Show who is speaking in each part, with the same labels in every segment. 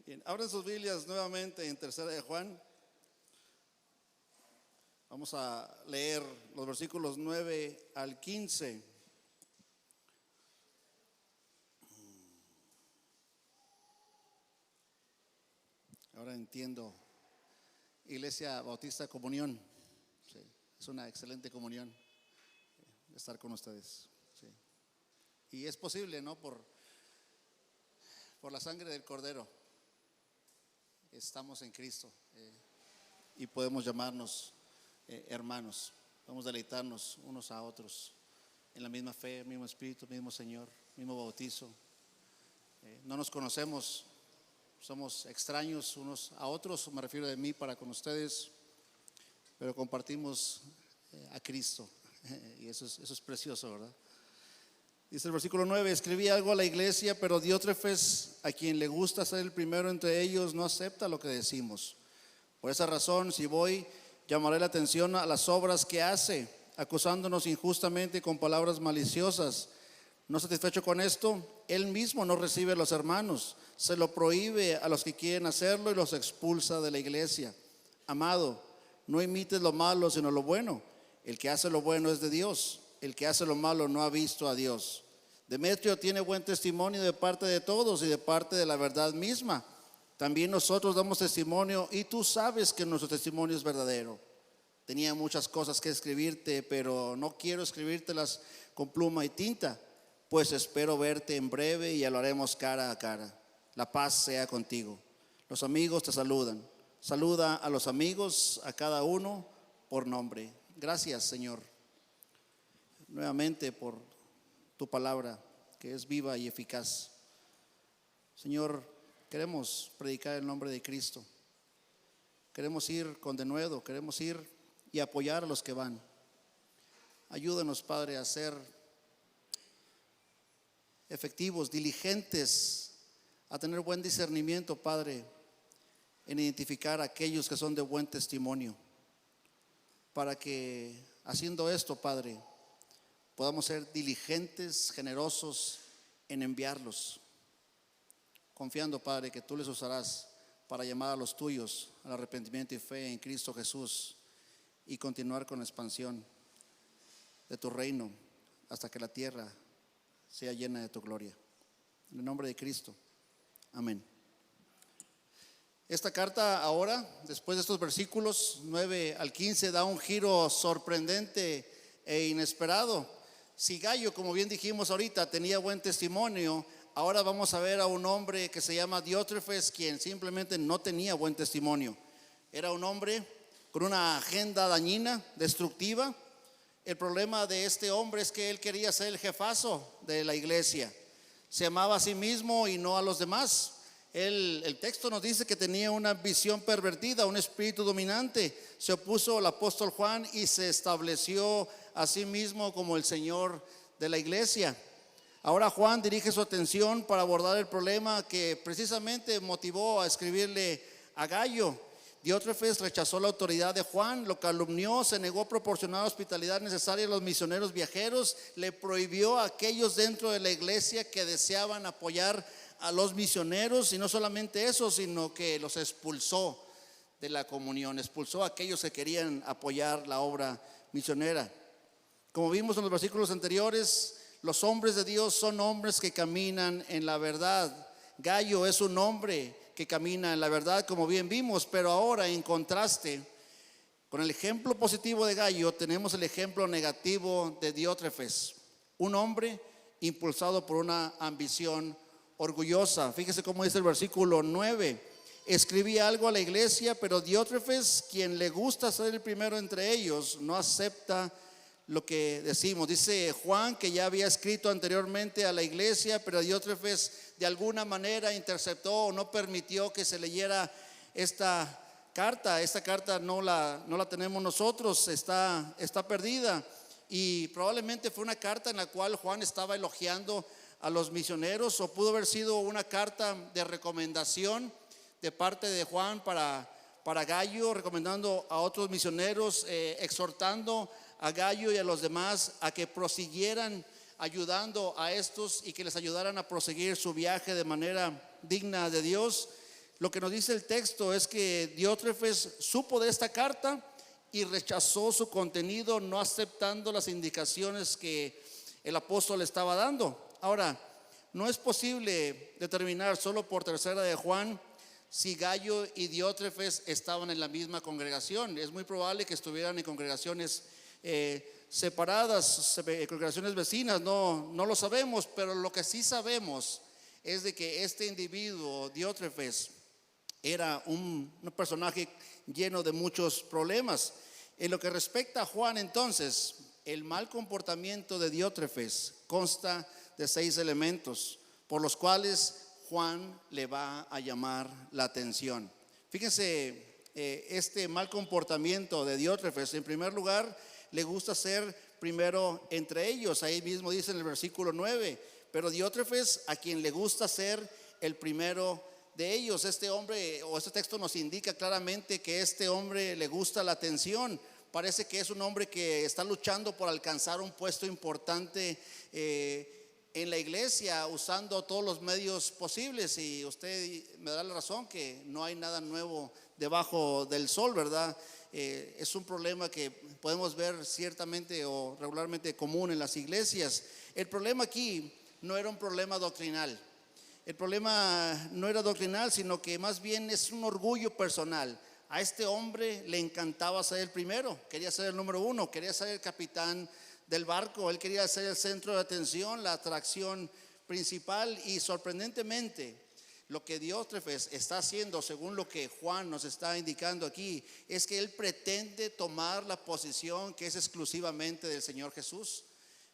Speaker 1: Bien, abran sus Biblias nuevamente en Tercera de Juan. Vamos a leer los versículos 9 al 15. Ahora entiendo. Iglesia Bautista Comunión. Sí, es una excelente comunión estar con ustedes. Sí. Y es posible, ¿no? Por la sangre del Cordero. Estamos en Cristo y podemos llamarnos hermanos. Vamos a deleitarnos unos a otros en la misma fe, mismo Espíritu, mismo Señor, mismo bautizo. No nos conocemos, somos extraños unos a otros, me refiero de mí para con ustedes, pero compartimos a Cristo y eso es precioso, ¿verdad? Dice el versículo 9: escribí algo a la iglesia, pero Diótrefes, a quien le gusta ser el primero entre ellos, no acepta lo que decimos. Por esa razón, si voy, llamaré la atención a las obras que hace, acusándonos injustamente con palabras maliciosas. No satisfecho con esto, él mismo no recibe a los hermanos, se lo prohíbe a los que quieren hacerlo y los expulsa de la iglesia. Amado, no imites lo malo, sino lo bueno. El que hace lo bueno es de Dios. El que hace lo malo no ha visto a Dios. Demetrio tiene buen testimonio de parte de todos y de parte de la verdad misma. También nosotros damos testimonio y tú sabes que nuestro testimonio es verdadero. Tenía muchas cosas que escribirte, pero no quiero escribírtelas con pluma y tinta, pues espero verte en breve y hablaremos cara a cara. La paz sea contigo. Los amigos te saludan. Saluda a los amigos, a cada uno por nombre. Gracias, Señor, nuevamente por tu palabra que es viva y eficaz. Señor, queremos predicar el nombre de Cristo. Queremos ir con denuedo, queremos ir y apoyar a los que van. Ayúdanos, Padre, a ser efectivos, diligentes, a tener buen discernimiento, Padre, en identificar a aquellos que son de buen testimonio, para que haciendo esto, Padre, podamos ser diligentes, generosos en enviarlos, confiando, Padre, que tú les usarás para llamar a los tuyos al arrepentimiento y fe en Cristo Jesús y continuar con la expansión de tu reino hasta que la tierra sea llena de tu gloria. En el nombre de Cristo, amén. Esta carta ahora, después de estos versículos 9 al 15, da un giro sorprendente e inesperado. Si Gayo, como bien dijimos ahorita, tenía buen testimonio, ahora vamos a ver a un hombre que se llama Diótrefes, quien simplemente no tenía buen testimonio. Era un hombre con una agenda dañina, destructiva. El problema de este hombre es que él quería ser el jefazo de la iglesia. Se amaba a sí mismo y no a los demás. El texto nos dice que tenía una visión pervertida, un espíritu dominante. Se opuso al apóstol Juan y se estableció a sí mismo como el Señor de la iglesia. Ahora Juan dirige su atención para abordar el problema que precisamente motivó a escribirle a Gayo. Diótrefes rechazó la autoridad de Juan, lo calumnió, se negó a proporcionar la hospitalidad necesaria a los misioneros viajeros, le prohibió a aquellos dentro de la iglesia que deseaban apoyar a los misioneros, y no solamente eso, sino que los expulsó de la comunión, expulsó a aquellos que querían apoyar la obra misionera. Como vimos en los versículos anteriores, los hombres de Dios son hombres que caminan en la verdad. Gayo es un hombre que camina en la verdad, como bien vimos, pero ahora en contraste con el ejemplo positivo de Gayo tenemos el ejemplo negativo de Diótrefes, un hombre impulsado por una ambición orgullosa. Fíjese cómo dice el versículo 9: escribí algo a la iglesia, pero Diótrefes, quien le gusta ser el primero entre ellos, no acepta lo que decimos. Dice Juan que ya había escrito anteriormente a la iglesia, pero Diótrefes de alguna manera interceptó o no permitió que se leyera esta carta. Esta carta no la tenemos nosotros, está perdida, y probablemente fue una carta en la cual Juan estaba elogiando a los misioneros, o pudo haber sido una carta de recomendación de parte de Juan para Gayo, recomendando a otros misioneros, exhortando a Gayo y a los demás a que prosiguieran ayudando a estos y que les ayudaran a proseguir su viaje de manera digna de Dios. Lo que nos dice el texto es que Diótrefes supo de esta carta y rechazó su contenido, no aceptando las indicaciones que el apóstol le estaba dando. Ahora, no es posible determinar solo por tercera de Juan si Gayo y Diótrefes estaban en la misma congregación. Es muy probable que estuvieran en congregaciones separadas, congregaciones vecinas, no lo sabemos, pero lo que sí sabemos es de que este individuo, Diótrefes, era un personaje lleno de muchos problemas. En lo que respecta a Juan, entonces, el mal comportamiento de Diótrefes consta de 6 elementos por los cuales Juan le va a llamar la atención. Fíjense, este mal comportamiento de Diótrefes, en primer lugar, le gusta ser primero entre ellos. Ahí mismo dice en el versículo 9, pero Diótrefes, a quien le gusta ser el primero de ellos. Este hombre, o este texto nos indica claramente que este hombre le gusta la atención. Parece que es un hombre que está luchando por alcanzar un puesto importante en la iglesia, usando todos los medios posibles. Y usted me da la razón que no hay nada nuevo debajo del sol, ¿verdad? Es un problema que podemos ver ciertamente o regularmente común en las iglesias. El problema aquí no era un problema doctrinal. El problema no era doctrinal, sino que más bien es un orgullo personal. A este hombre le encantaba ser el primero, quería ser el número uno, quería ser el capitán del barco, él quería ser el centro de atención, la atracción principal. Y sorprendentemente, lo que Diótrefes está haciendo, según lo que Juan nos está indicando aquí, es que él pretende tomar la posición que es exclusivamente del Señor Jesús.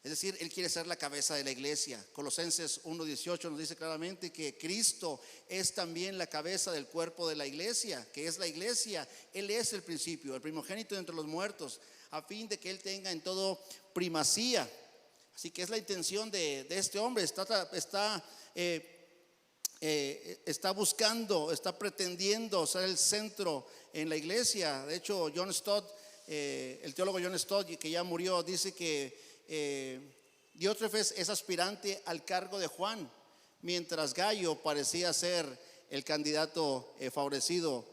Speaker 1: Es decir, él quiere ser la cabeza de la iglesia. Colosenses 1:18 nos dice claramente que Cristo es también la cabeza del cuerpo de la iglesia, que es la iglesia. Él es el principio, el primogénito entre los muertos, a fin de que él tenga en todo primacía. Así que es la intención de este hombre. Está buscando, está pretendiendo ser el centro en la iglesia. De hecho, John Stott, el teólogo John Stott, que ya murió, dice que Diótrefes es aspirante al cargo de Juan, mientras Gayo parecía ser el candidato favorecido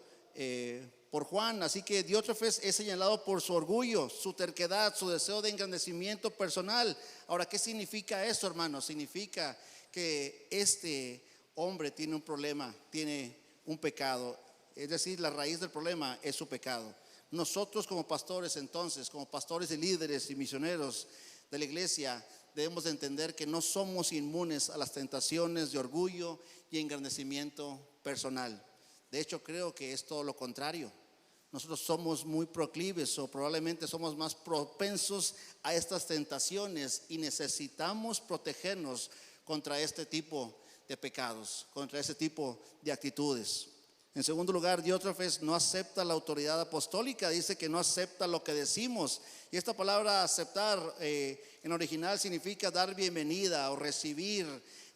Speaker 1: por Juan. Así que Diótrefes es señalado por su orgullo, su terquedad, su deseo de engrandecimiento personal. Ahora, ¿qué significa eso, hermanos? Significa que este hombre tiene un problema, tiene un pecado. Es decir, la raíz del problema es su pecado. Nosotros como pastores, entonces, como pastores y líderes y misioneros de la iglesia, debemos de entender que no somos inmunes a las tentaciones de orgullo y engrandecimiento personal. De hecho, creo que es todo lo contrario. Nosotros somos muy proclives, o probablemente somos más propensos a estas tentaciones, y necesitamos protegernos contra este tipo de pecados, contra este tipo de actitudes. En segundo lugar, Diótrefes no acepta la autoridad apostólica. Dice que no acepta lo que decimos. Y esta palabra aceptar en original significa dar bienvenida o recibir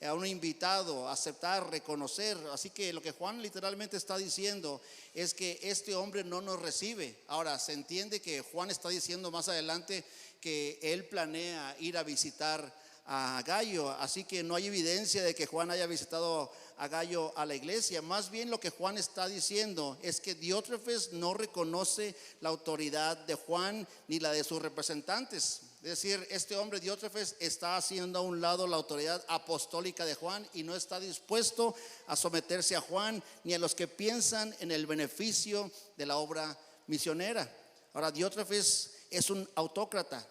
Speaker 1: a un invitado, aceptar, reconocer. Así que lo que Juan literalmente está diciendo es que este hombre no nos recibe. Ahora, se entiende que Juan está diciendo más adelante que él planea ir a visitar a Gayo, así que no hay evidencia de que Juan haya visitado a Gayo a la iglesia. Más bien lo que Juan está diciendo es que Diótrefes no reconoce la autoridad de Juan ni la de sus representantes. Es decir, este hombre Diótrefes está haciendo a un lado la autoridad apostólica de Juan y no está dispuesto a someterse a Juan ni a los que piensan en el beneficio de la obra misionera. Ahora, Diótrefes es un autócrata.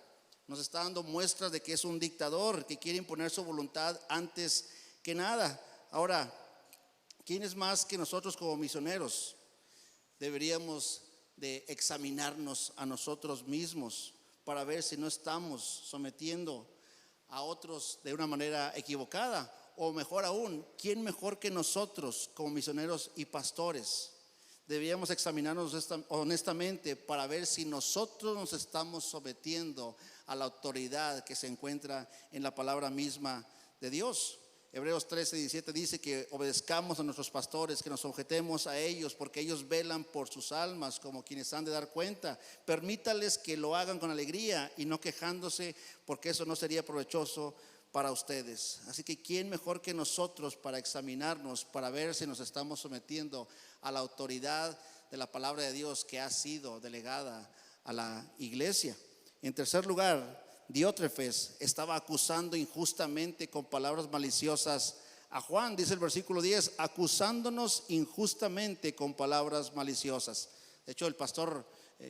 Speaker 1: Nos está dando muestras de que es un dictador que quiere imponer su voluntad antes que nada. Ahora, ¿quién es más que nosotros como misioneros? Deberíamos de examinarnos a nosotros mismos para ver si no estamos sometiendo a otros de una manera equivocada. O mejor aún, ¿quién mejor que nosotros como misioneros y pastores? Deberíamos examinarnos honestamente para ver si nosotros nos estamos sometiendo a la autoridad que se encuentra en la palabra misma de Dios. Hebreos 13:17 dice que obedezcamos a nuestros pastores, que nos sujetemos a ellos, porque ellos velan por sus almas como quienes han de dar cuenta. Permítales que lo hagan con alegría y no quejándose, porque eso no sería provechoso para ustedes. Así que ¿quién mejor que nosotros para examinarnos, para ver si nos estamos sometiendo a la autoridad de la palabra de Dios que ha sido delegada a la iglesia? En tercer lugar, Diótrefes estaba acusando injustamente con palabras maliciosas a Juan. Dice el versículo 10, acusándonos injustamente con palabras maliciosas. De hecho, el pastor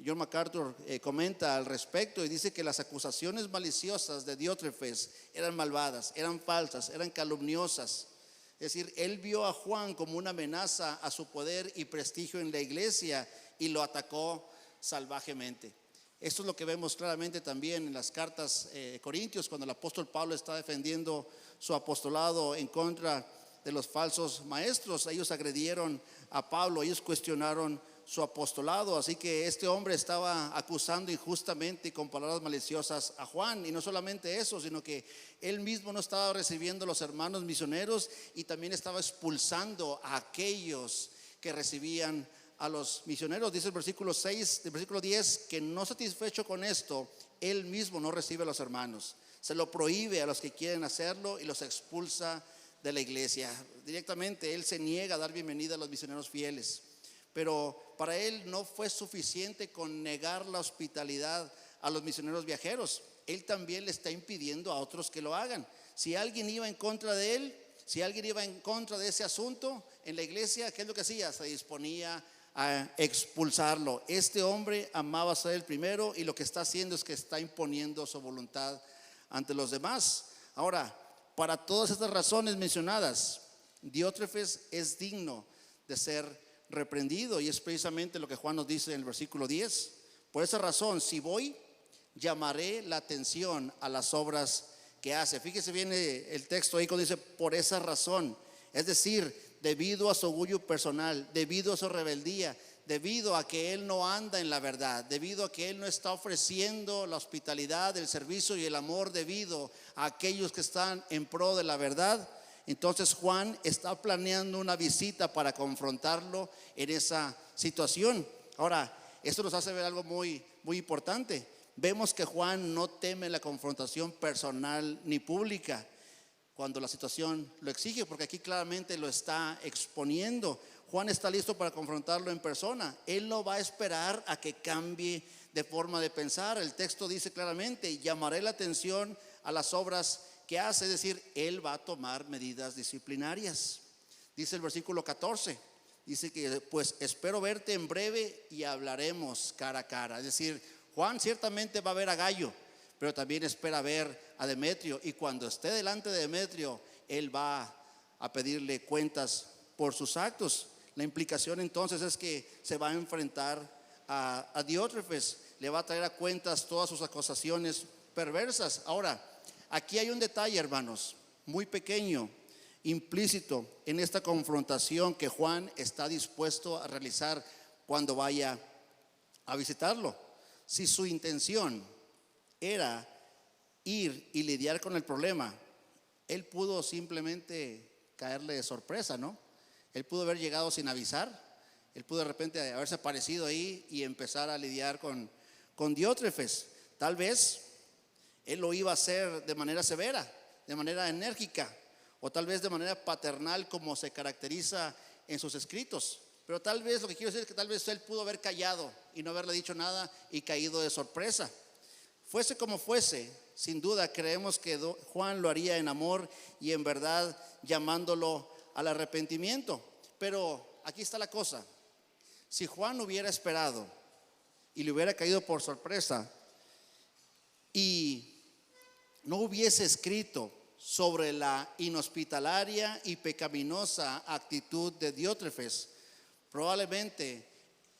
Speaker 1: John MacArthur comenta al respecto y dice que las acusaciones maliciosas de Diótrefes eran malvadas, eran falsas, eran calumniosas. Es decir, él vio a Juan como una amenaza a su poder y prestigio en la iglesia y lo atacó salvajemente. Esto es lo que vemos claramente también en las cartas Corintios, cuando el apóstol Pablo está defendiendo su apostolado en contra de los falsos maestros. Ellos agredieron a Pablo, ellos cuestionaron su apostolado, así que este hombre estaba acusando injustamente y con palabras maliciosas a Juan. Y no solamente eso, sino que él mismo no estaba recibiendo a los hermanos misioneros y también estaba expulsando a aquellos que recibían a los misioneros. Dice el versículo 6, del versículo 10, que no satisfecho con esto, él mismo no recibe a los hermanos, se lo prohíbe a los que quieren hacerlo y los expulsa de la iglesia. Directamente él se niega a dar bienvenida a los misioneros fieles. Pero para él no fue suficiente con negar la hospitalidad a los misioneros viajeros. Él también le está impidiendo a otros que lo hagan. Si alguien iba en contra de él, si alguien iba en contra de ese asunto en la iglesia, ¿qué es lo que hacía? Se disponía a expulsarlo. Este hombre amaba ser el primero y lo que está haciendo es que está imponiendo su voluntad ante los demás. Ahora, para todas estas razones mencionadas, Diótrefes es digno de ser reprendido, y es precisamente lo que Juan nos dice en el versículo 10. Por esa razón, si voy, llamaré la atención a las obras que hace. Fíjese bien el texto ahí cuando dice por esa razón, es decir, debido a su orgullo personal, debido a su rebeldía, debido a que él no anda en la verdad, debido a que él no está ofreciendo la hospitalidad, el servicio y el amor debido a aquellos que están en pro de la verdad. Entonces Juan está planeando una visita para confrontarlo en esa situación. Ahora, esto nos hace ver algo muy importante. Vemos que Juan no teme la confrontación personal ni pública cuando la situación lo exige, porque aquí claramente lo está exponiendo. Juan está listo para confrontarlo en persona. Él no va a esperar a que cambie de forma de pensar. El texto dice claramente, llamaré la atención a las obras que hace, es decir, él va a tomar medidas disciplinarias. Dice el versículo 14, dice que pues espero verte en breve y hablaremos cara a cara. Es decir, Juan ciertamente va a ver a Gayo, pero también espera ver a Demetrio, y cuando esté delante de Demetrio, él va a pedirle cuentas por sus actos. La implicación entonces es que se va a enfrentar a Diótrefes, le va a traer a cuentas todas sus acusaciones perversas. Ahora, aquí hay un detalle, hermanos, muy pequeño, implícito en esta confrontación que Juan está dispuesto a realizar cuando vaya a visitarlo. Si su intención era ir y lidiar con el problema, él pudo simplemente caerle de sorpresa, ¿no? Él pudo haber llegado sin avisar, él pudo de repente haberse aparecido ahí y empezar a lidiar con Diótrefes. Tal vez él lo iba a hacer de manera severa, de manera enérgica, o tal vez de manera paternal, como se caracteriza en sus escritos. Pero tal vez, lo que quiero decir es que tal vez él pudo haber callado y no haberle dicho nada y caído de sorpresa. Fuese como fuese, sin duda creemos que Juan lo haría en amor y en verdad, llamándolo al arrepentimiento. Pero aquí está la cosa: si Juan hubiera esperado y le hubiera caído por sorpresa y no hubiese escrito sobre la inhospitalaria y pecaminosa actitud de Diótrefes, probablemente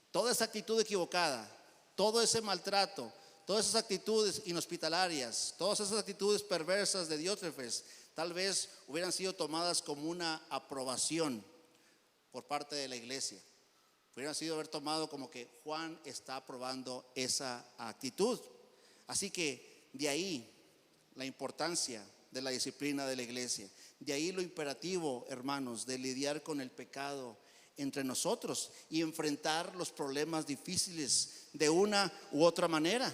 Speaker 1: toda esa actitud equivocada, todo ese maltrato, todas esas actitudes inhospitalarias, todas esas actitudes perversas de Diótrefes, tal vez hubieran sido tomadas como una aprobación por parte de la iglesia. Hubieran sido haber tomado como que Juan está aprobando esa actitud. Así que de ahí la importancia de la disciplina de la iglesia. De ahí lo imperativo, hermanos, de lidiar con el pecado entre nosotros y enfrentar los problemas difíciles de una u otra manera.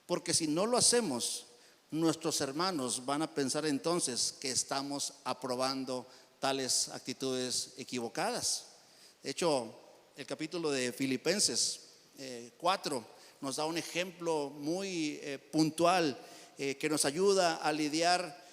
Speaker 1: Porque si no lo hacemos, nuestros hermanos van a pensar entonces que estamos aprobando tales actitudes equivocadas. De hecho, el capítulo de Filipenses 4 nos da un ejemplo muy puntual que nos ayuda a lidiar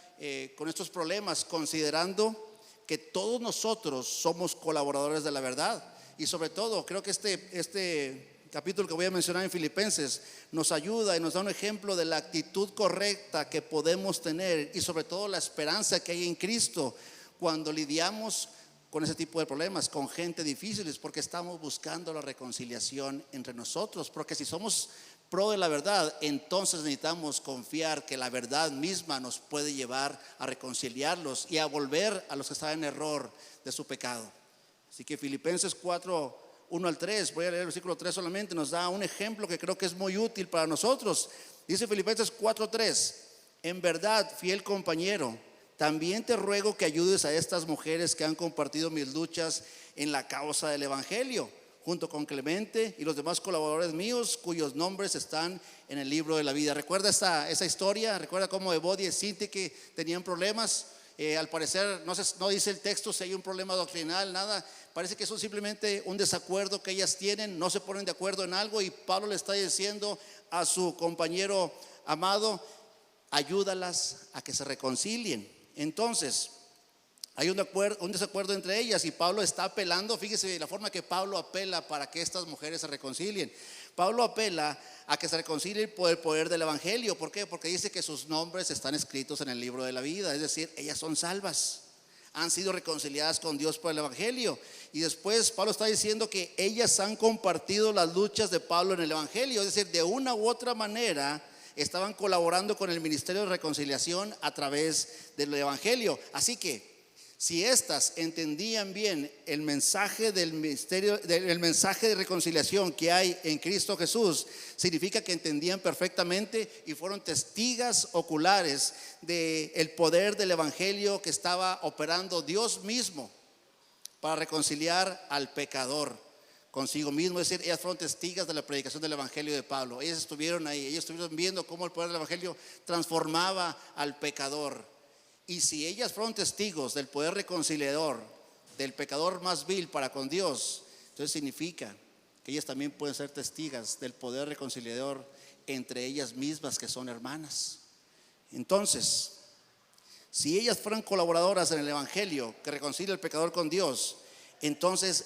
Speaker 1: con estos problemas, considerando que todos nosotros somos colaboradores de la verdad. Y sobre todo, creo que este capítulo que voy a mencionar en Filipenses nos ayuda y nos da un ejemplo de la actitud correcta que podemos tener, y sobre todo la esperanza que hay en Cristo cuando lidiamos con ese tipo de problemas, con gente difíciles, porque estamos buscando la reconciliación entre nosotros. Porque si somos pro de la verdad, entonces necesitamos confiar que la verdad misma nos puede llevar a reconciliarlos y a volver a los que están en error de su pecado. Así que Filipenses 4, 1 al 3, voy a leer el versículo 3 solamente, nos da un ejemplo que creo que es muy útil para nosotros. Dice Filipenses 4, 3: en verdad, fiel compañero, también te ruego que ayudes a estas mujeres que han compartido mis luchas en la causa del evangelio, junto con Clemente y los demás colaboradores míos, cuyos nombres están en el libro de la vida. ¿Recuerda esa historia? ¿Recuerda cómo Evodia y Síntique tenían problemas? Al parecer no dice el texto si hay un problema doctrinal, nada. Parece que es simplemente un desacuerdo que ellas tienen, no se ponen de acuerdo en algo, y Pablo le está diciendo a su compañero amado: ayúdalas a que se reconcilien. Entonces hay un desacuerdo entre ellas, y Pablo está apelando. Fíjese la forma que Pablo apela para que estas mujeres se reconcilien. Pablo apela a que se reconcilien por el poder del evangelio. ¿Por qué? Porque dice que sus nombres están escritos en el libro de la vida. Es decir, ellas son salvas, han sido reconciliadas con Dios por el evangelio. Y después Pablo está diciendo que ellas han compartido las luchas de Pablo en el evangelio. Es decir, de una u otra manera estaban colaborando con el ministerio de reconciliación a través del evangelio. Así que si éstas entendían bien el mensaje del ministerio, el mensaje de reconciliación que hay en Cristo Jesús, significa que entendían perfectamente y fueron testigas oculares del poder del evangelio que estaba operando Dios mismo para reconciliar al pecador consigo mismo. Es decir, ellas fueron testigas de la predicación del evangelio de Pablo. Ellas estuvieron ahí, ellas estuvieron viendo cómo el poder del evangelio transformaba al pecador. Y si ellas fueron testigos del poder reconciliador del pecador más vil para con Dios, entonces significa que ellas también pueden ser testigas del poder reconciliador entre ellas mismas, que son hermanas. Entonces, si ellas fueran colaboradoras en el evangelio que reconcilia al pecador con Dios, entonces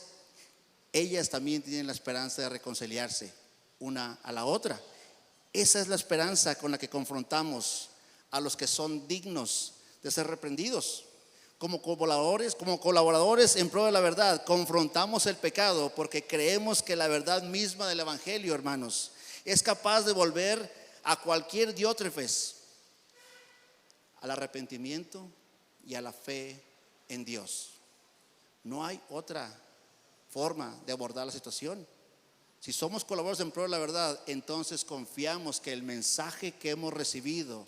Speaker 1: ellas también tienen la esperanza de reconciliarse una a la otra. Esa es la esperanza con la que confrontamos a los que son dignos de ser reprendidos. Como colaboradores en pro de la verdad, confrontamos el pecado porque creemos que la verdad misma del evangelio, hermanos, es capaz de volver a cualquier diótrefes al arrepentimiento y a la fe en Dios. No hay otra forma de abordar la situación. Si somos colaboradores en pro de la verdad, entonces confiamos que el mensaje que hemos recibido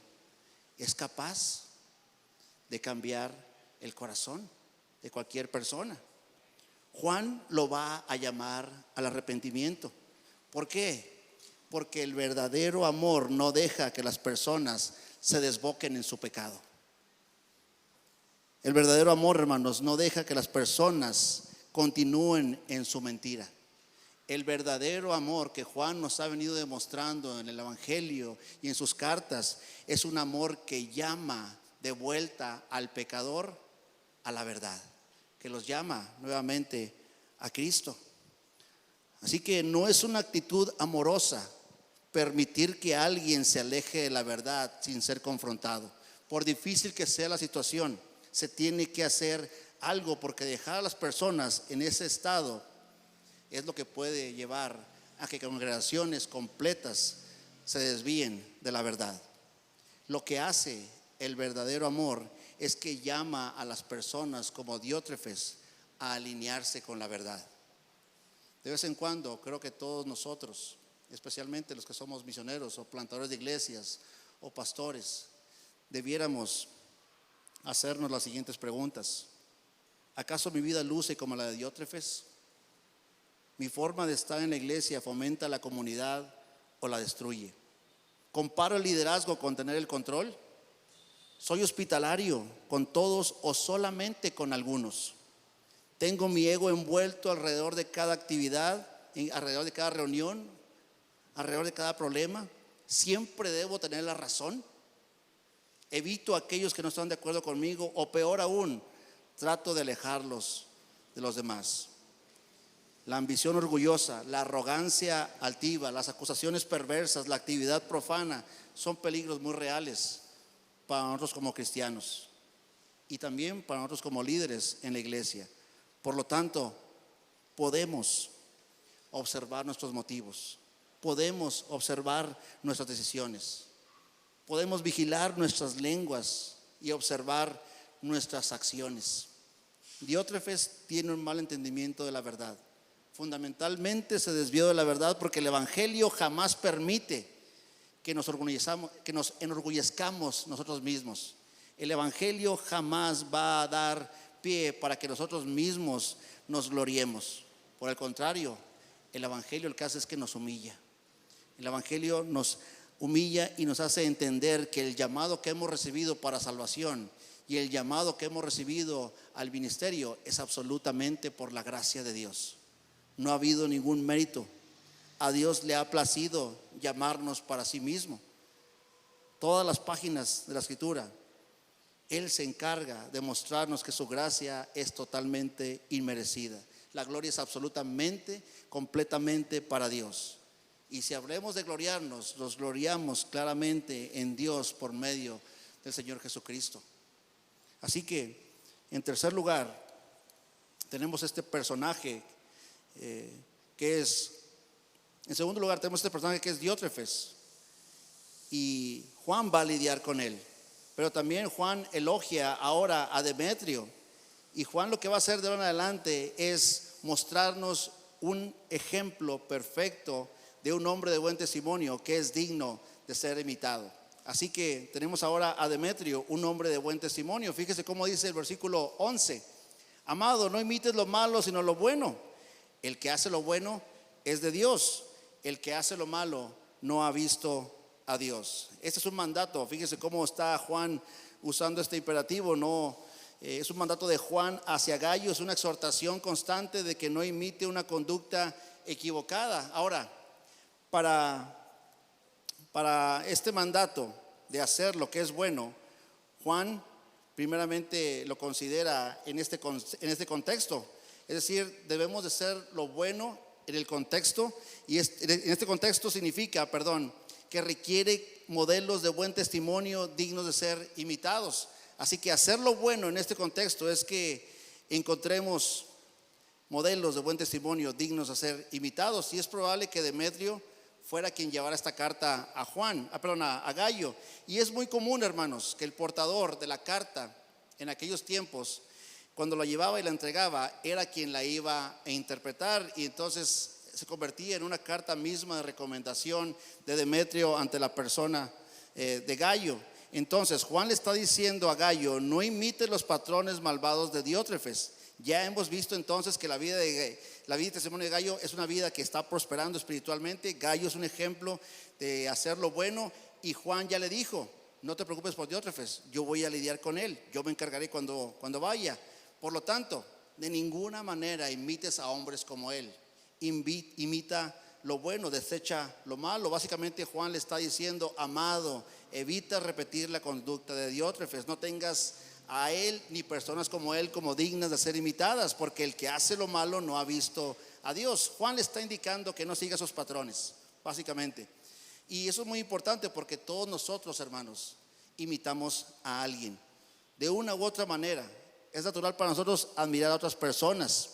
Speaker 1: es capaz de cambiar el corazón de cualquier persona. Juan lo va a llamar al arrepentimiento. ¿Por qué? Porque el verdadero amor no deja que las personas se desboquen en su pecado. El verdadero amor, hermanos, no deja que las personas continúen en su mentira. El verdadero amor que Juan nos ha venido demostrando en el evangelio y en sus cartas es un amor que llama de vuelta al pecador a la verdad, que los llama nuevamente a Cristo. Así que no es una actitud amorosa permitir que alguien se aleje de la verdad sin ser confrontado. Por difícil que sea la situación, se tiene que hacer algo, porque dejar a las personas en ese estado es lo que puede llevar a que congregaciones completas se desvíen de la verdad. Lo que hace el verdadero amor es que llama a las personas como Diótrefes a alinearse con la verdad. De vez en cuando creo que todos nosotros, especialmente los que somos misioneros o plantadores de iglesias o pastores, debiéramos hacernos las siguientes preguntas. ¿Acaso mi vida luce como la de Diótrefes? ¿Mi forma de estar en la iglesia fomenta la comunidad o la destruye? ¿Comparo el liderazgo con tener el control? ¿Soy hospitalario con todos o solamente con algunos? ¿Tengo mi ego envuelto alrededor de cada actividad, alrededor de cada reunión, alrededor de cada problema? ¿Siempre debo tener la razón? ¿Evito a aquellos que no están de acuerdo conmigo? O peor aún, trato de alejarlos de los demás. La ambición orgullosa, la arrogancia altiva, las acusaciones perversas, la actividad profana son peligros muy reales para nosotros como cristianos y también para nosotros como líderes en la iglesia. Por lo tanto, podemos observar nuestros motivos, podemos observar nuestras decisiones, podemos vigilar nuestras lenguas y observar nuestras acciones. Diótrefes tiene un mal entendimiento de la verdad. Fundamentalmente se desvió de la verdad porque el evangelio jamás permite que nos enorgullezcamos nosotros mismos. El evangelio jamás va a dar pie para que nosotros mismos nos gloriemos. Por el contrario, el evangelio lo que hace es que nos humilla. El evangelio nos humilla y nos hace entender que el llamado que hemos recibido para salvación y el llamado que hemos recibido al ministerio es absolutamente por la gracia de Dios. No ha habido ningún mérito. A Dios le ha placido llamarnos para sí mismo. Todas las páginas de la Escritura, Él se encarga de mostrarnos que su gracia es totalmente inmerecida. La gloria es absolutamente, completamente para Dios. Y si hablemos de gloriarnos, nos gloriamos claramente en Dios por medio del Señor Jesucristo. Así que, en tercer lugar, tenemos este personaje que es, en segundo lugar tenemos este personaje que es Diótrefes, y Juan va a lidiar con él, pero también Juan elogia ahora a Demetrio, y Juan lo que va a hacer de ahora en adelante es mostrarnos un ejemplo perfecto de un hombre de buen testimonio que es digno de ser imitado. Así que tenemos ahora a Demetrio, un hombre de buen testimonio. Fíjese cómo dice el versículo 11: amado, no imites lo malo sino lo bueno. El que hace lo bueno es de Dios. El que hace lo malo no ha visto a Dios. Este es un mandato. Fíjese cómo está Juan usando este imperativo. Es un mandato de Juan hacia Gayo. Es una exhortación constante de que no imite una conducta equivocada. Ahora, para este mandato de hacer lo que es bueno, Juan primeramente lo considera en este contexto. Es decir, debemos de ser lo bueno en el contexto, y en este contexto significa, que requiere modelos de buen testimonio dignos de ser imitados. Así que hacer lo bueno en este contexto es que encontremos modelos de buen testimonio dignos de ser imitados, y es probable que Demetrio fuera quien llevara esta carta a Gayo. Y es muy común, hermanos, que el portador de la carta en aquellos tiempos, cuando la llevaba y la entregaba, era quien la iba a interpretar, y entonces se convertía en una carta misma de recomendación de Demetrio ante la persona de Gayo. Entonces Juan le está diciendo a Gayo: no imites los patrones malvados de Diótrefes. Ya hemos visto entonces que la vida y testimonio de Gayo es una vida que está prosperando espiritualmente. Gayo es un ejemplo de hacer lo bueno, y Juan ya le dijo: no te preocupes por Diótrefes, yo voy a lidiar con él, yo me encargaré cuando vaya. Por lo tanto, de ninguna manera imites a hombres como él. Imita lo bueno, desecha lo malo. Básicamente Juan le está diciendo: amado, evita repetir la conducta de Diótrefes. No tengas a él ni personas como él como dignas de ser imitadas, porque el que hace lo malo no ha visto a Dios. Juan le está indicando que no siga esos patrones, básicamente. Y eso es muy importante porque todos nosotros, hermanos, imitamos a alguien de una u otra manera. Es natural para nosotros admirar a otras personas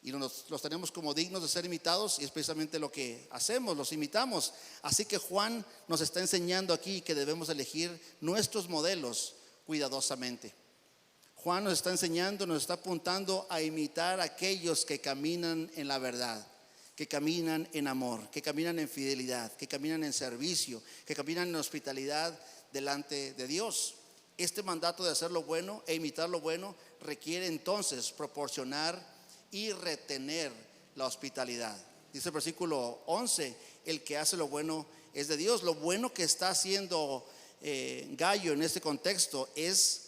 Speaker 1: y los tenemos como dignos de ser imitados, y es precisamente lo que hacemos, los imitamos. Así que Juan nos está enseñando aquí que debemos elegir nuestros modelos cuidadosamente. Juan nos está enseñando, nos está apuntando a imitar a aquellos que caminan en la verdad, que caminan en amor, que caminan en fidelidad, que caminan en servicio, que caminan en hospitalidad delante de Dios. Este mandato de hacer lo bueno e imitar lo bueno requiere entonces proporcionar y retener la hospitalidad. Dice el versículo 11: el que hace lo bueno es de Dios. Lo bueno que está haciendo Gayo en este contexto es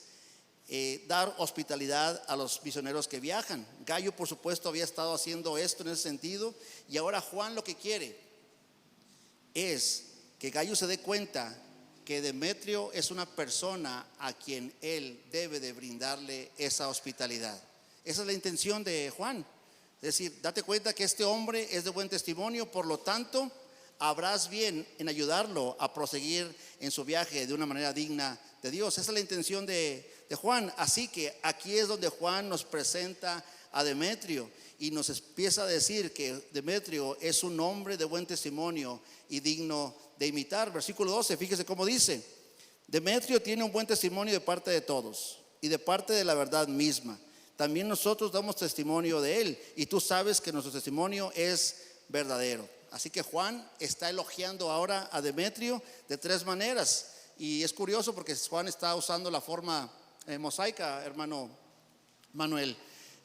Speaker 1: dar hospitalidad a los misioneros que viajan. Gayo, por supuesto, había estado haciendo esto en ese sentido, y ahora Juan lo que quiere es que Gayo se dé cuenta que Demetrio es una persona a quien él debe de brindarle esa hospitalidad. Esa es la intención de Juan. Es decir, date cuenta que este hombre es de buen testimonio, por lo tanto, habrás bien en ayudarlo a proseguir en su viaje de una manera digna de Dios. Esa es la intención de Juan. Así que aquí es donde Juan nos presenta a Demetrio y nos empieza a decir que Demetrio es un hombre de buen testimonio y digno de imitar. Versículo 12, fíjese cómo dice: Demetrio tiene un buen testimonio de parte de todos y de parte de la verdad misma. También nosotros damos testimonio de él, y tú sabes que nuestro testimonio es verdadero. Así que Juan está elogiando ahora a Demetrio de tres maneras, y es curioso porque Juan está usando la forma mosaica, hermano Manuel,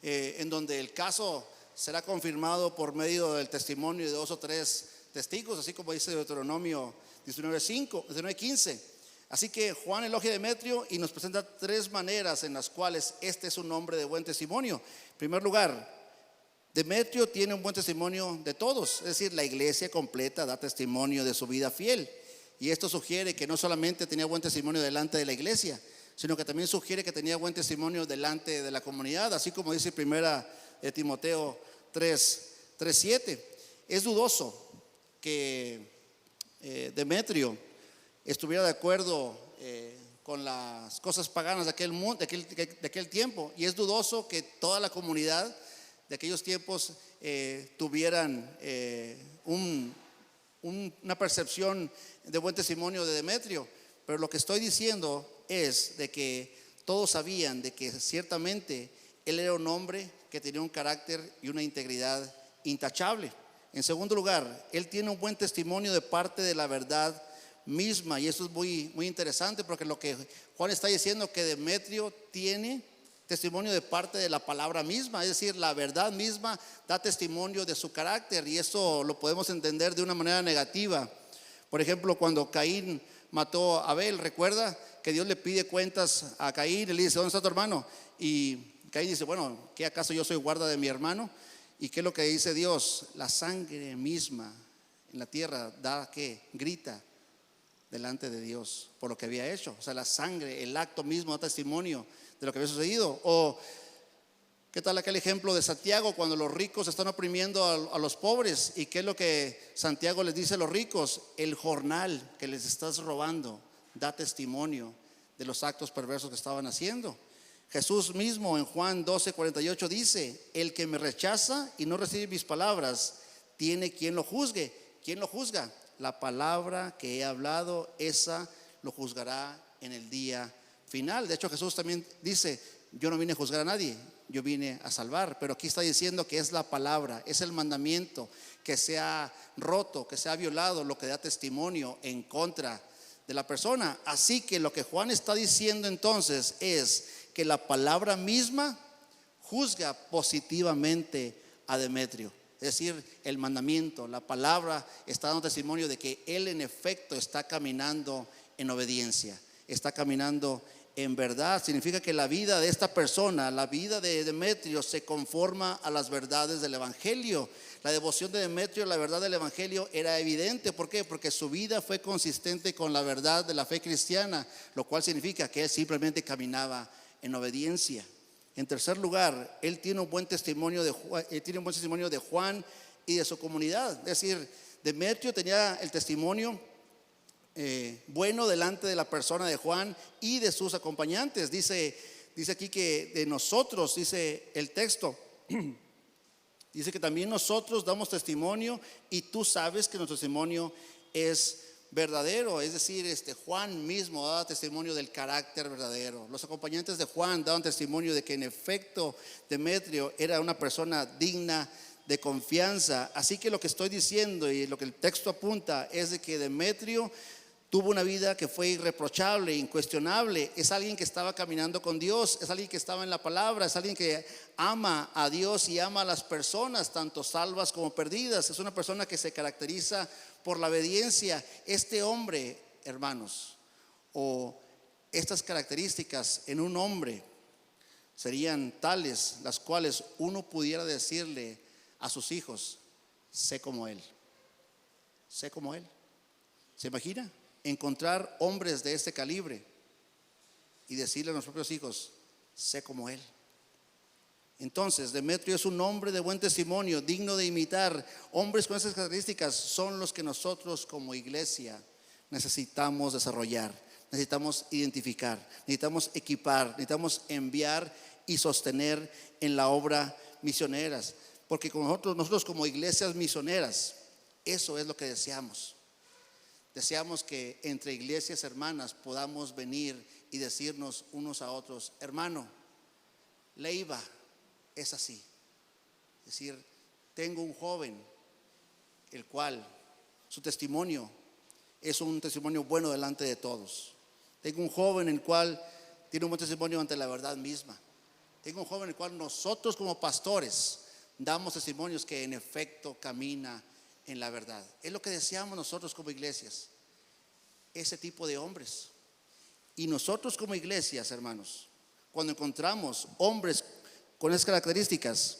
Speaker 1: en donde el caso será confirmado por medio del testimonio de dos o tres testigos, así como dice Deuteronomio 19:15. Así que Juan elogia a Demetrio y nos presenta tres maneras en las cuales este es un hombre de buen testimonio. En primer lugar, Demetrio tiene un buen testimonio de todos, es decir, la iglesia completa da testimonio de su vida fiel. Y esto sugiere que no solamente tenía buen testimonio delante de la iglesia, sino que también sugiere que tenía buen testimonio delante de la comunidad, así como dice primera de Timoteo 3:7. Es dudoso que Demetrio estuviera de acuerdo con las cosas paganas de aquel mundo, de aquel tiempo, y es dudoso que toda la comunidad de aquellos tiempos tuvieran una percepción de buen testimonio de Demetrio. Pero lo que estoy diciendo es de que todos sabían de que ciertamente él era un hombre que tenía un carácter y una integridad intachable. En segundo lugar, él tiene un buen testimonio de parte de la verdad misma, y eso es muy, muy interesante, porque lo que Juan está diciendo que Demetrio tiene testimonio de parte de la palabra misma, es decir, la verdad misma da testimonio de su carácter, y eso lo podemos entender de una manera negativa. Por ejemplo, cuando Caín mató a Abel, recuerda que Dios le pide cuentas a Caín y le dice: ¿dónde está tu hermano? Y Caín dice: bueno, ¿qué acaso yo soy guarda de mi hermano? ¿Y qué es lo que dice Dios? La sangre misma en la tierra da, ¿qué? Grita delante de Dios por lo que había hecho. O sea, la sangre, el acto mismo da testimonio de lo que había sucedido. O ¿qué tal aquel ejemplo de Santiago cuando los ricos están oprimiendo a los pobres? ¿Y qué es lo que Santiago les dice a los ricos? El jornal que les estás robando da testimonio de los actos perversos que estaban haciendo. Jesús mismo en Juan 12:48 dice: el que me rechaza y no recibe mis palabras tiene quien lo juzgue. ¿Quién lo juzga? La palabra que he hablado, esa lo juzgará en el día final. De hecho, Jesús también dice: yo no vine a juzgar a nadie, yo vine a salvar. Pero aquí está diciendo que es la palabra, es el mandamiento que se ha roto, que se ha violado, lo que da testimonio en contra de la persona. Así que lo que Juan está diciendo entonces es que la palabra misma juzga positivamente a Demetrio. Es decir, el mandamiento, la palabra está dando testimonio de que él en efecto está caminando en obediencia, está caminando en verdad. Significa que la vida de esta persona, la vida de Demetrio, se conforma a las verdades del evangelio. La devoción de Demetrio a la verdad del evangelio era evidente. ¿Por qué? Porque su vida fue consistente con la verdad de la fe cristiana, lo cual significa que él simplemente caminaba en obediencia. En tercer lugar, él tiene un buen testimonio de Juan y de su comunidad. Es decir, Demetrio tenía el testimonio bueno delante de la persona de Juan y de sus acompañantes. Dice aquí que de nosotros, dice el texto, dice que también nosotros damos testimonio y tú sabes que nuestro testimonio es verdadero. Es decir, Juan mismo daba testimonio del carácter verdadero. Los acompañantes de Juan daban testimonio de que en efecto Demetrio era una persona digna de confianza. Así que lo que estoy diciendo y lo que el texto apunta es de que Demetrio tuvo una vida que fue irreprochable, incuestionable. Es alguien que estaba caminando con Dios, es alguien que estaba en la palabra, es alguien que ama a Dios y ama a las personas, tanto salvas como perdidas. Es una persona que se caracteriza por la obediencia. Este hombre, hermanos, o estas características en un hombre serían tales las cuales uno pudiera decirle a sus hijos: sé como él, sé como él. ¿Se imagina encontrar hombres de este calibre y decirle a nuestros propios hijos: sé como él? Entonces, Demetrio es un hombre de buen testimonio, digno de imitar. Hombres con esas características son los que nosotros como iglesia necesitamos desarrollar, necesitamos identificar, necesitamos equipar, necesitamos enviar y sostener en la obra misioneras. Porque con nosotros como iglesias misioneras, eso es lo que deseamos. Deseamos que entre iglesias hermanas podamos venir y decirnos unos a otros: hermano, Leiva es así. Es decir, tengo un joven el cual su testimonio es un testimonio bueno delante de todos. Tengo un joven el cual tiene un buen testimonio ante la verdad misma. Tengo un joven el cual nosotros como pastores damos testimonios que en efecto camina en la verdad. Es lo que deseamos nosotros como iglesias, ese tipo de hombres. Y nosotros como iglesias, hermanos, cuando encontramos hombres con esas características,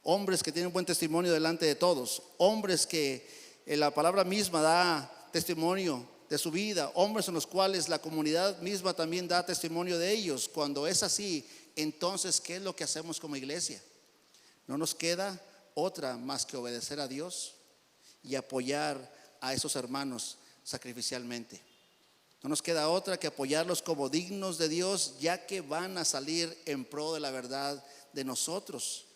Speaker 1: hombres que tienen buen testimonio delante de todos, hombres que la palabra misma da testimonio de su vida, hombres en los cuales la comunidad misma también da testimonio de ellos, cuando es así, entonces ¿qué es lo que hacemos como iglesia? No nos queda otra más que obedecer a Dios y apoyar a esos hermanos sacrificialmente. No nos queda otra que apoyarlos como dignos de Dios, ya que van a salir en pro de la verdad de nosotros,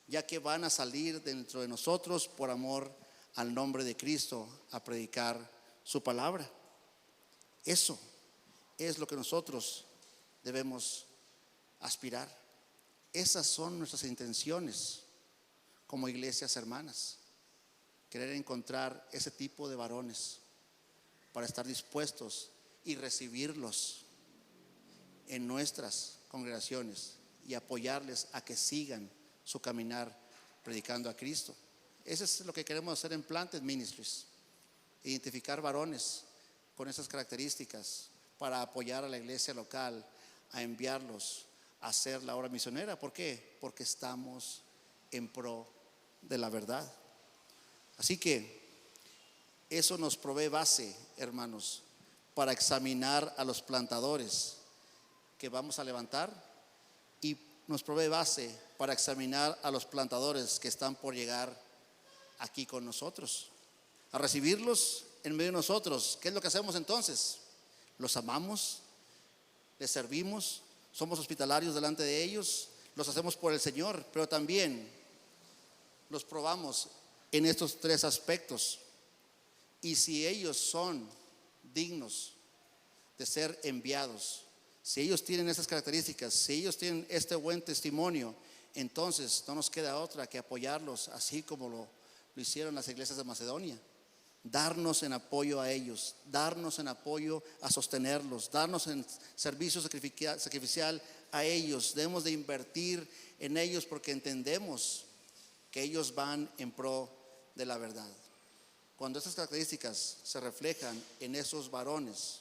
Speaker 1: ya que van a salir dentro de nosotros por amor al nombre de Cristo a predicar su palabra. Eso es lo que nosotros debemos aspirar. Esas son nuestras intenciones como iglesias hermanas: querer encontrar ese tipo de varones para estar dispuestos y recibirlos en nuestras congregaciones y apoyarles a que sigan su caminar predicando a Cristo. Eso es lo que queremos hacer en Planted Ministries: identificar varones con esas características para apoyar a la iglesia local a enviarlos a hacer la obra misionera. ¿Por qué? Porque estamos en pro de la verdad. Así que eso nos provee base, hermanos, para examinar a los plantadores que vamos a levantar, y nos provee base para examinar a los plantadores que están por llegar aquí con nosotros, a recibirlos en medio de nosotros. ¿Qué es lo que hacemos entonces? Los amamos, les servimos, somos hospitalarios delante de ellos, los hacemos por el Señor, pero también los probamos en estos tres aspectos. Y si ellos son dignos de ser enviados, si ellos tienen esas características, si ellos tienen este buen testimonio, entonces no nos queda otra que apoyarlos, así como lo hicieron las iglesias de Macedonia. Darnos en apoyo a ellos, darnos en apoyo a sostenerlos, darnos en servicio sacrificial a ellos. Debemos de invertir en ellos porque entendemos que ellos van en pro de la verdad. Cuando estas características se reflejan en esos varones,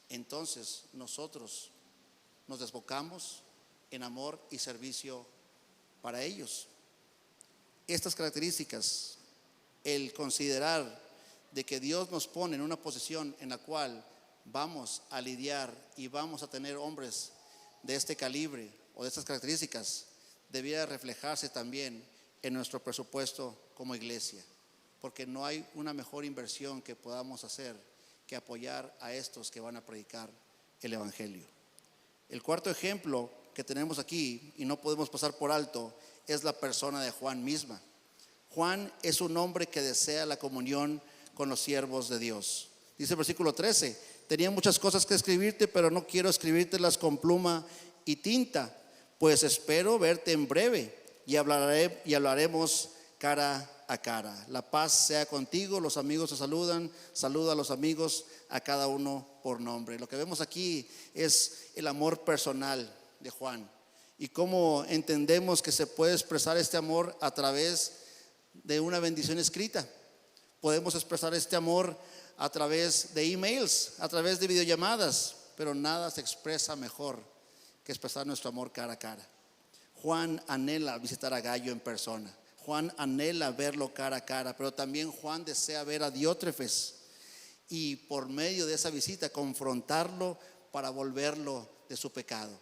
Speaker 1: entonces nosotros nos desbocamos en amor y servicio para ellos. Estas características, el considerar de que Dios nos pone en una posición en la cual vamos a lidiar y vamos a tener hombres de este calibre o de estas características, debiera reflejarse también en nuestro presupuesto como iglesia, porque no hay una mejor inversión que podamos hacer que apoyar a estos que van a predicar el evangelio. El cuarto ejemplo que tenemos aquí, y no podemos pasar por alto, es la persona de Juan misma. Juan es un hombre que desea la comunión con los siervos de Dios. Dice el versículo 13: tenía muchas cosas que escribirte, pero no quiero escribírtelas con pluma y tinta, pues espero verte en breve y hablaremos cara a cara. La paz sea contigo, los amigos te saludan, saluda a los amigos, a cada uno por nombre. Lo que vemos aquí es el amor personal de Juan y cómo entendemos que se puede expresar este amor a través de una bendición escrita. Podemos expresar este amor a través de emails, a través de videollamadas, pero nada se expresa mejor que expresar nuestro amor cara a cara. Juan anhela visitar a Gayo en persona. Juan anhela verlo cara a cara, pero también Juan desea ver a Diótrefes y por medio de esa visita confrontarlo para volverlo de su pecado.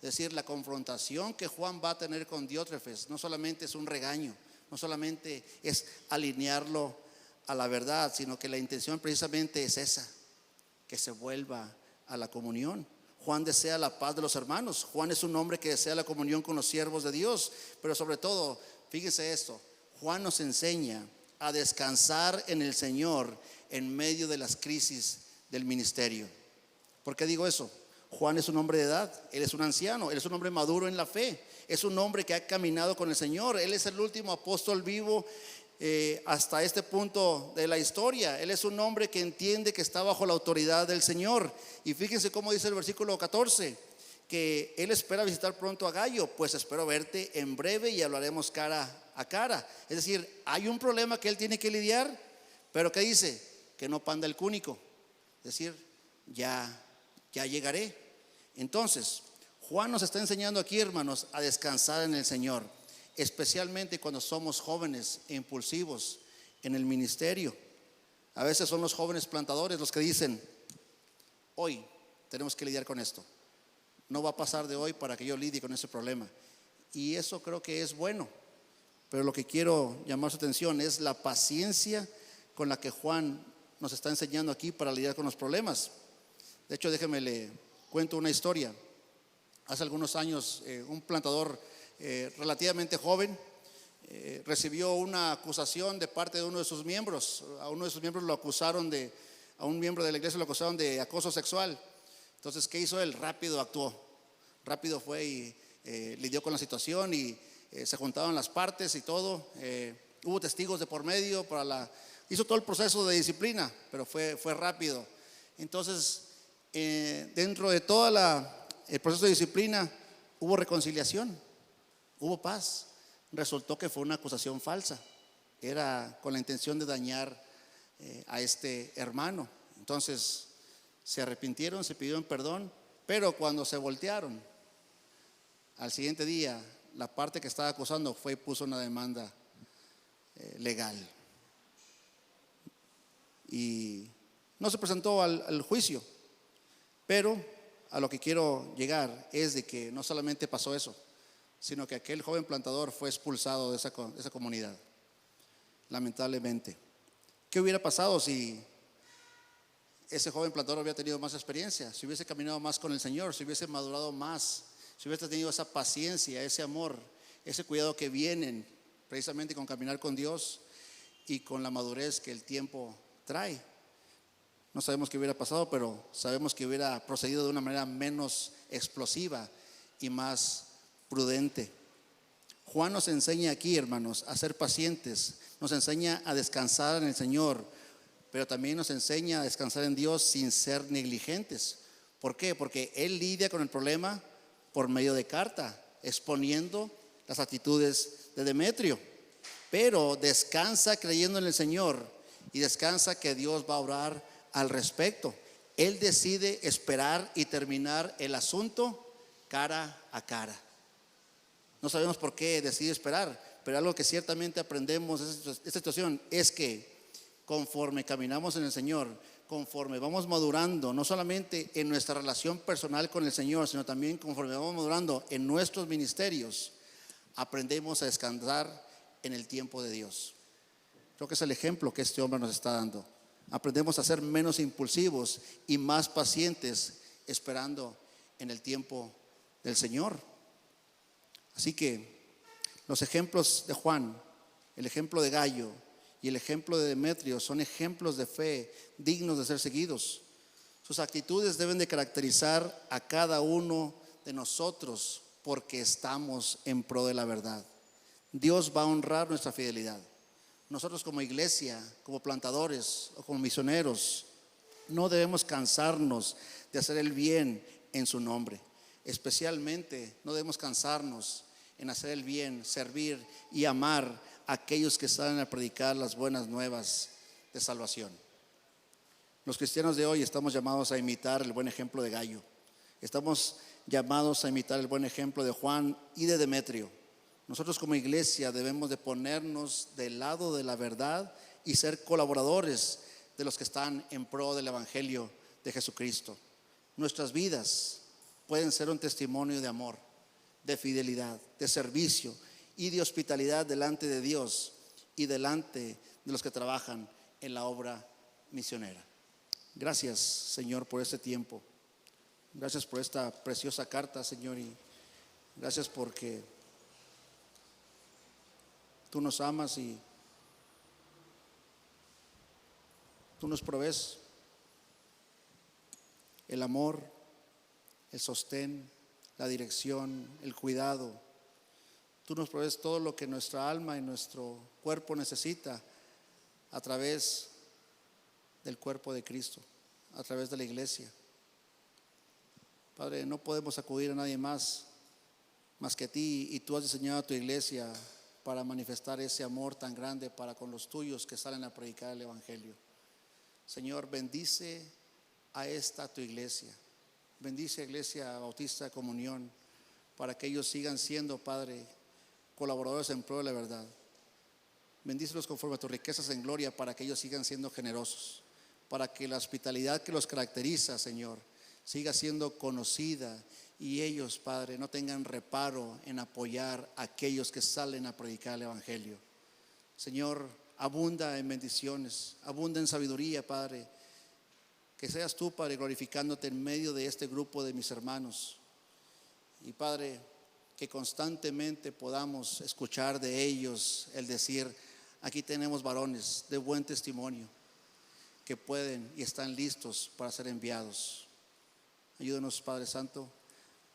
Speaker 1: Es decir, la confrontación que Juan va a tener con Diótrefes no solamente es un regaño, no solamente es alinearlo a la verdad, sino que la intención precisamente es esa, que se vuelva a la comunión. Juan desea la paz de los hermanos. Juan es un hombre que desea la comunión con los siervos de Dios, pero sobre todo, fíjese esto, Juan nos enseña a descansar en el Señor en medio de las crisis del ministerio. ¿Por qué digo eso? Juan es un hombre de edad, él es un anciano, él es un hombre maduro en la fe, es un hombre que ha caminado con el Señor, él es el último apóstol vivo hasta este punto de la historia. Él es un hombre que entiende que está bajo la autoridad del Señor. Y fíjense cómo dice el versículo 14, que él espera visitar pronto a Gayo, pues espero verte en breve y hablaremos cara a cara. Es decir, hay un problema que él tiene que lidiar, pero ¿qué dice? Que no panda el cúnico. Es decir, ya llegaré. Entonces, Juan nos está enseñando aquí, hermanos, a descansar en el Señor, especialmente cuando somos jóvenes e impulsivos en el ministerio. A veces son los jóvenes plantadores los que dicen: hoy tenemos que lidiar con esto, no va a pasar de hoy para que yo lidie con ese problema. Y eso creo que es bueno, pero lo que quiero llamar su atención es la paciencia con la que Juan nos está enseñando aquí para lidiar con los problemas. De hecho, déjeme le cuento una historia. Hace algunos años un plantador relativamente joven recibió una acusación de parte de uno de sus miembros. A uno de sus miembros lo acusaron a un miembro de la iglesia lo acusaron de acoso sexual. Entonces, ¿qué hizo él? Rápido actuó, rápido fue y lidió con la situación y se juntaron las partes y todo. Hubo testigos de por medio hizo todo el proceso de disciplina, pero fue rápido. Entonces, dentro de todo el proceso de disciplina hubo reconciliación, hubo paz. Resultó que fue una acusación falsa, era con la intención de dañar a este hermano. Entonces se arrepintieron, se pidieron perdón, pero cuando se voltearon al siguiente día, la parte que estaba acusando fue y puso una demanda legal y no se presentó al juicio. Pero a lo que quiero llegar es de que no solamente pasó eso, sino que aquel joven plantador fue expulsado de esa comunidad, lamentablemente. ¿Qué hubiera pasado si ese joven plantador hubiera tenido más experiencia? Si hubiese caminado más con el Señor, si hubiese madurado más, si hubiese tenido esa paciencia, ese amor, ese cuidado que vienen precisamente con caminar con Dios y con la madurez que el tiempo trae. No sabemos qué hubiera pasado, pero sabemos que hubiera procedido de una manera menos explosiva y más prudente. Juan nos enseña aquí, hermanos, a ser pacientes, nos enseña a descansar en el Señor, pero también nos enseña a descansar en Dios sin ser negligentes. ¿Por qué? Porque Él lidia con el problema por medio de carta, exponiendo las actitudes de Demetrio, pero descansa creyendo en el Señor y descansa que Dios va a obrar al respecto. Él decide esperar y terminar el asunto cara a cara. No sabemos por qué decide esperar, pero algo que ciertamente aprendemos de esta situación es que conforme caminamos en el Señor, conforme vamos madurando, no solamente en nuestra relación personal con el Señor, sino también conforme vamos madurando en nuestros ministerios, aprendemos a descansar en el tiempo de Dios. Creo que es el ejemplo que este hombre nos está dando. Aprendemos a ser menos impulsivos y más pacientes esperando en el tiempo del Señor. Así que los ejemplos de Juan, el ejemplo de Gayo y el ejemplo de Demetrio son ejemplos de fe dignos de ser seguidos. Sus actitudes deben de caracterizar a cada uno de nosotros porque estamos en pro de la verdad. Dios va a honrar nuestra fidelidad. Nosotros como iglesia, como plantadores o como misioneros, no debemos cansarnos de hacer el bien en su nombre. Especialmente no debemos cansarnos en hacer el bien, servir y amar a aquellos que salen a predicar las buenas nuevas de salvación. Los cristianos de hoy estamos llamados a imitar el buen ejemplo de Gallo. Estamos llamados a imitar el buen ejemplo de Juan y de Demetrio. Nosotros como iglesia debemos de ponernos del lado de la verdad y ser colaboradores de los que están en pro del evangelio de Jesucristo. Nuestras vidas pueden ser un testimonio de amor, de fidelidad, de servicio y de hospitalidad delante de Dios y delante de los que trabajan en la obra misionera. Gracias, Señor, por este tiempo. Gracias por esta preciosa carta, Señor, y gracias porque tú nos amas y tú nos provees el amor, el sostén, la dirección, el cuidado. Tú nos provees todo lo que nuestra alma y nuestro cuerpo necesita a través del cuerpo de Cristo, a través de la iglesia. Padre, no podemos acudir a nadie más que a ti, y tú has diseñado a tu iglesia para manifestar ese amor tan grande para con los tuyos que salen a predicar el evangelio. Señor, bendice a esta tu iglesia. Bendice a Iglesia Bautista de Comunión para que ellos sigan siendo, Padre, colaboradores en pro de la verdad. Bendícelos conforme a tus riquezas en gloria para que ellos sigan siendo generosos, para que la hospitalidad que los caracteriza, Señor, siga siendo conocida y ellos, Padre, no tengan reparo en apoyar a aquellos que salen a predicar el evangelio. Señor, abunda en bendiciones, abunda en sabiduría, Padre. Que seas tú, Padre, glorificándote en medio de este grupo de mis hermanos. Y Padre, que constantemente podamos escuchar de ellos el decir: aquí tenemos varones de buen testimonio que pueden y están listos para ser enviados. Ayúdanos, Padre Santo,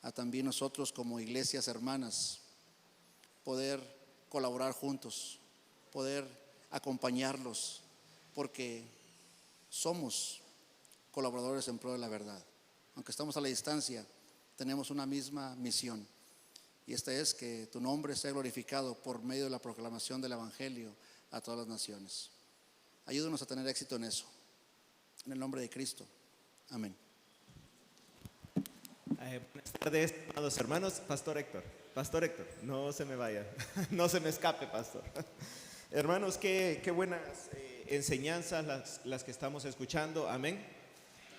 Speaker 1: a también nosotros como iglesias hermanas poder colaborar juntos, poder acompañarlos, porque somos colaboradores en pro de la verdad. Aunque estamos a la distancia, tenemos una misma misión, y esta es que tu nombre sea glorificado por medio de la proclamación del evangelio a todas las naciones. Ayúdanos a tener éxito en eso, en el nombre de Cristo. Amén.
Speaker 2: Buenas tardes, amados hermanos. Pastor Héctor, no se me vaya, no se me escape, pastor. Hermanos, qué buenas enseñanzas las que estamos escuchando. Amén.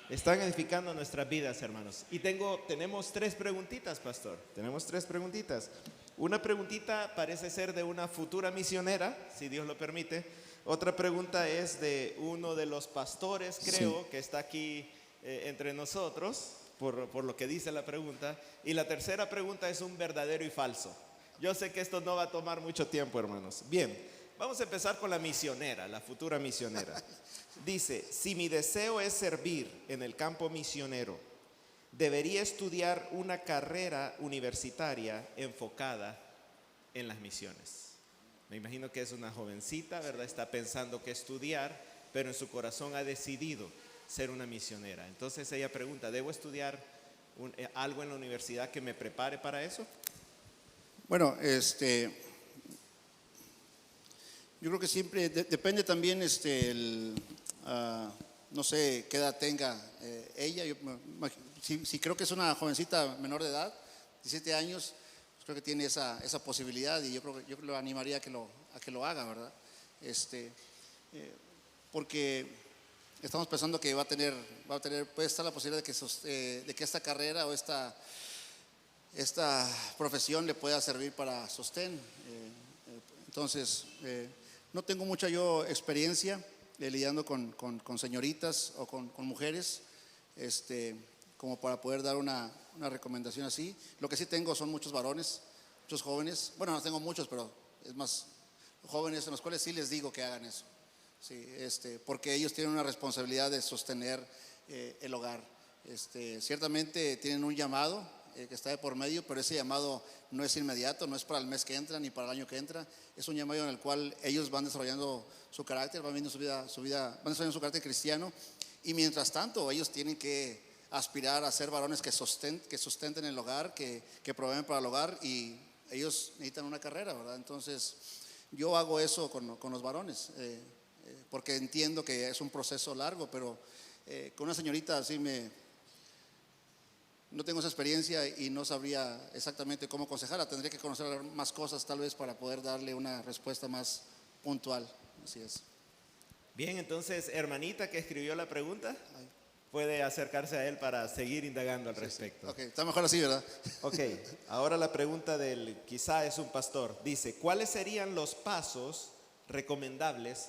Speaker 2: Están edificando nuestras vidas, hermanos. Y tenemos 3 preguntitas, pastor. Tenemos 3 preguntitas. Una preguntita parece ser de una futura misionera, si Dios lo permite. Otra pregunta es de uno de los pastores, creo, sí, que está aquí entre nosotros, por lo que dice la pregunta. Y la tercera pregunta es un verdadero y falso. Yo sé que esto no va a tomar mucho tiempo, hermanos. Bien, vamos a empezar con la misionera, la futura misionera. Dice: si mi deseo es servir en el campo misionero, debería estudiar una carrera universitaria enfocada en las misiones. Me imagino que es una jovencita, ¿verdad? Está pensando qué estudiar, pero en su corazón ha decidido ser una misionera. Entonces ella pregunta: ¿debo estudiar algo en la universidad que me prepare para eso?
Speaker 1: Bueno, yo creo que siempre depende también no sé qué edad tenga ella. Si creo que es una jovencita menor de edad, 17 años, pues creo que tiene esa posibilidad, y yo lo animaría a que lo haga, ¿verdad? Porque estamos pensando que va a tener, puede estar la posibilidad de que esta carrera o esta profesión le pueda servir para sostén. Entonces, no tengo mucha experiencia lidiando con señoritas o con mujeres, como para poder dar una recomendación así. Lo que sí tengo son muchos varones, muchos jóvenes. Bueno, no tengo muchos, pero es más jóvenes en los cuales sí les digo que hagan eso. Sí, porque ellos tienen una responsabilidad de sostener el hogar. Ciertamente tienen un llamado que está de por medio, pero ese llamado no es inmediato, no es para el mes que entra ni para el año que entra. Es un llamado en el cual ellos van desarrollando su carácter, van viendo van desarrollando su carácter cristiano, y mientras tanto ellos tienen que aspirar a ser varones que sustenten el hogar, que proveen para el hogar, y ellos necesitan una carrera, ¿verdad? Entonces yo hago eso con los varones, porque entiendo que es un proceso largo, pero con una señorita así no tengo esa experiencia y no sabría exactamente cómo aconsejarla. Tendría que conocer más cosas tal vez para poder darle una respuesta más puntual. Así es.
Speaker 2: Bien, entonces, hermanita que escribió la pregunta, puede acercarse a él para seguir indagando al respecto.
Speaker 1: Sí. Ok, está mejor así, ¿verdad?
Speaker 2: Ok, ahora la pregunta quizá es un pastor. Dice, ¿cuáles serían los pasos recomendables,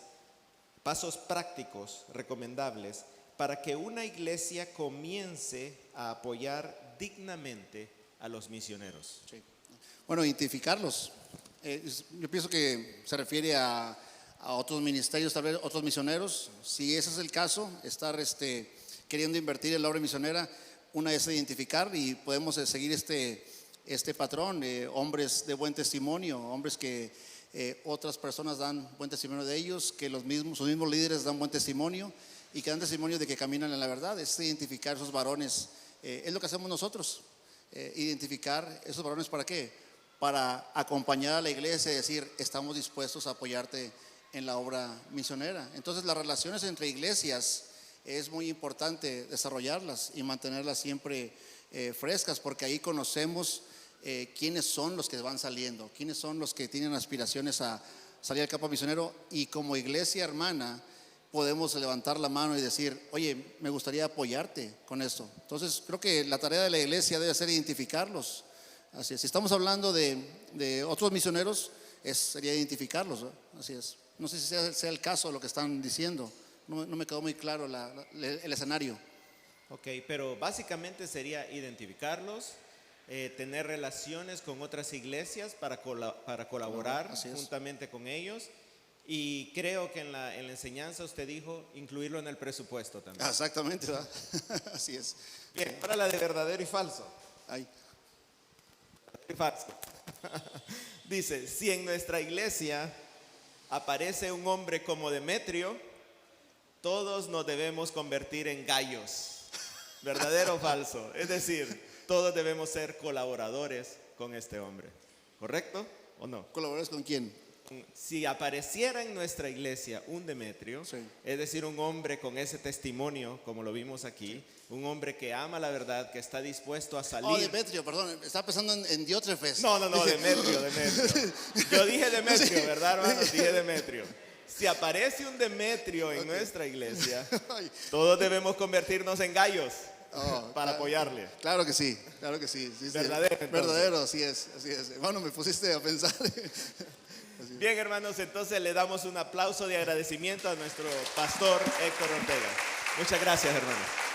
Speaker 2: pasos prácticos recomendables para que una iglesia comience a apoyar dignamente a los misioneros?
Speaker 1: Sí. Bueno, identificarlos. Yo pienso que se refiere a otros ministerios, tal vez otros misioneros. Si ese es el caso, estar queriendo invertir en la obra misionera, una es identificar, y podemos seguir este patrón, hombres de buen testimonio, hombres que otras personas dan buen testimonio de ellos, que sus mismos líderes dan buen testimonio y que dan testimonio de que caminan en la verdad. Es identificar esos varones. Es lo que hacemos nosotros, identificar esos varones. ¿Para qué? Para acompañar a la iglesia y decir, estamos dispuestos a apoyarte en la obra misionera. Entonces las relaciones entre iglesias es muy importante desarrollarlas y mantenerlas siempre frescas, porque ahí conocemos quiénes son los que van saliendo, quiénes son los que tienen aspiraciones a salir al campo misionero, y como iglesia hermana podemos levantar la mano y decir, oye, me gustaría apoyarte con esto. Entonces creo que la tarea de la iglesia debe ser identificarlos. Así es. Si estamos hablando de otros misioneros, sería identificarlos, ¿no? Así es. No sé si sea el caso de lo que están diciendo. No me quedó muy claro el escenario.
Speaker 2: Ok, pero básicamente sería identificarlos, tener relaciones con otras iglesias para colaborar juntamente con ellos. Y creo que en la enseñanza usted dijo incluirlo en el presupuesto también.
Speaker 1: Exactamente, ¿verdad? Así es.
Speaker 2: Bien, para la de verdadero y falso.
Speaker 1: Ahí.
Speaker 2: Y falso. Dice, si en nuestra iglesia aparece un hombre como Demetrio, todos nos debemos convertir en gallos. ¿Verdadero o falso? Es decir, todos debemos ser colaboradores con este hombre. ¿Correcto o no?
Speaker 1: ¿Colaboras con quién?
Speaker 2: Si apareciera en nuestra iglesia un Demetrio,
Speaker 1: sí,
Speaker 2: es decir, un hombre con ese testimonio, como lo vimos aquí, un hombre que ama la verdad, que está dispuesto a salir.
Speaker 1: Oh, Demetrio, perdón, estaba pensando en Diótrefes.
Speaker 2: No, Demetrio. Yo dije Demetrio, sí, ¿verdad, hermanos? Dije Demetrio. Si aparece un Demetrio en nuestra iglesia, todos debemos convertirnos en gallos para apoyarle.
Speaker 1: Claro que sí, claro que sí.
Speaker 2: Verdadero,
Speaker 1: así es. Bueno, me pusiste a pensar.
Speaker 2: Bien, hermanos, entonces le damos un aplauso de agradecimiento a nuestro pastor Héctor Ortega. Muchas gracias, hermanos.